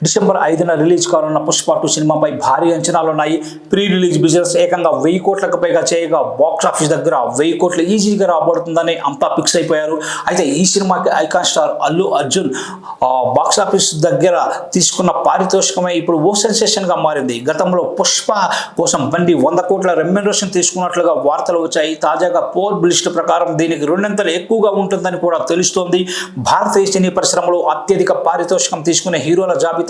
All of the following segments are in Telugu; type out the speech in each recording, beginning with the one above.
డిసెంబర్ 5న రిలీజ్ కానున్న పుష్ప 2 సినిమాపై భారీ అంచనాలున్నాయి. ప్రీ రిలీజ్ బిజినెస్ ఏకంగా 1000 కోట్లకు పైగా చేయగా బాక్స్ ఆఫీస్ దగ్గర 1000 కోట్లు ఈజీగా రాబడుతుందని అంతా ఫిక్స్ అయిపోయారు. అయితే ఈ సినిమాకి icon star Allu Arjun box office దగ్గర తీసుకున్న పారితోషికమే ఇప్పుడు ఓ సెన్సేషన్గా మారింది. గతంలో పుష్ప కోసం బండి 100 కోట్ల రెమ్యునరేషన్ తీసుకున్నట్లుగా వార్తలు వచ్చాయి. తాజాగా పోల్ లిస్ట్ ప్రకారం దీనికి రెండింతలు ఎక్కువగా ఉంటుందని కూడా తెలుస్తోంది. భారతీయ సినీ పరిశ్రమలో అత్యధిక పారితోషికం తీసుకునే హీరోల జాబితాలో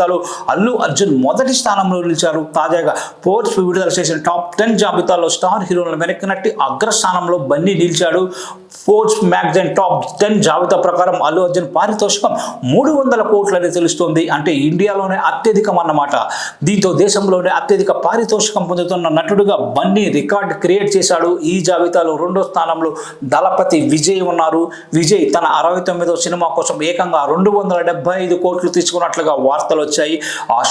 అల్లు అర్జున్ మొదటి స్థానంలో నిలిచారు. తాజాగా ఫోర్బ్స్ విడుదల చేసిన టాప్ 10 జాబితాలో స్టార్ హీరోలను వెనక్కినట్టి అగ్రస్థానంలో బన్నీ నిలిచాడు. ఫోర్బ్స్ మ్యాగజైన్ టాప్ 10 జాబితా ప్రకారం అల్లు అర్జున్ పారితోషికం 300 కోట్లని తెలుస్తోంది. అంటే ఇండియాలోనే అత్యధికం అన్నమాట. దీంతో దేశంలోనే అత్యధిక పారితోషికం పొందుతున్న నటుడుగా బన్నీ రికార్డ్ క్రియేట్ చేశాడు. ఈ జాబితాలో రెండో స్థానంలో దళపతి విజయ్ ఉన్నారు. విజయ్ తన 69వ సినిమా కోసం ఏకంగా 275 కోట్లు తీసుకున్నట్లుగా వార్తలు వచ్చాయి.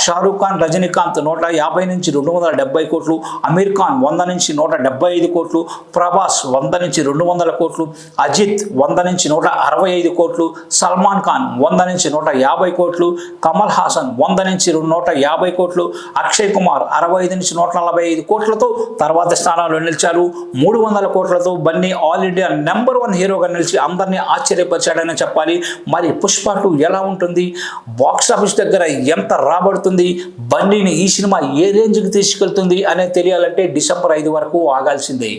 షారూక్ ఖాన్, రజనీకాంత్ 150 నుంచి 270 కోట్లు, అమీర్ ఖాన్ 100 నుంచి 175 కోట్లు, ప్రభాస్ 100 నుంచి 200 కోట్లు, అజిత్ 100 నుంచి 165 కోట్లు, సల్మాన్ ఖాన్ 100 నుంచి 150 కోట్లు, కమల్ హాసన్ 100 నుంచి 150 కోట్లు, అక్షయ్ కుమార్ 65 నుంచి 145 కోట్లతో తర్వాత స్థానంలో నిలిచారు. 300 కోట్లతో బన్నీ ఆల్ ఇండియా నెంబర్ 1 హీరోగా నిలిచి అందరినీ ఆశ్చర్యపరిచాడని చెప్పాలి. మరి పుష్ప 2 ఎలా ఉంటుంది, బాక్స్ ఆఫీస్ దగ్గర ఎంత రాబడుతుంది, బన్నీని ఈ సినిమా ఏ రేంజ్కి తీసుకెళ్తుంది అనేది తెలియాలంటే డిసెంబర్ 5 వరకు ఆగాల్సిందే.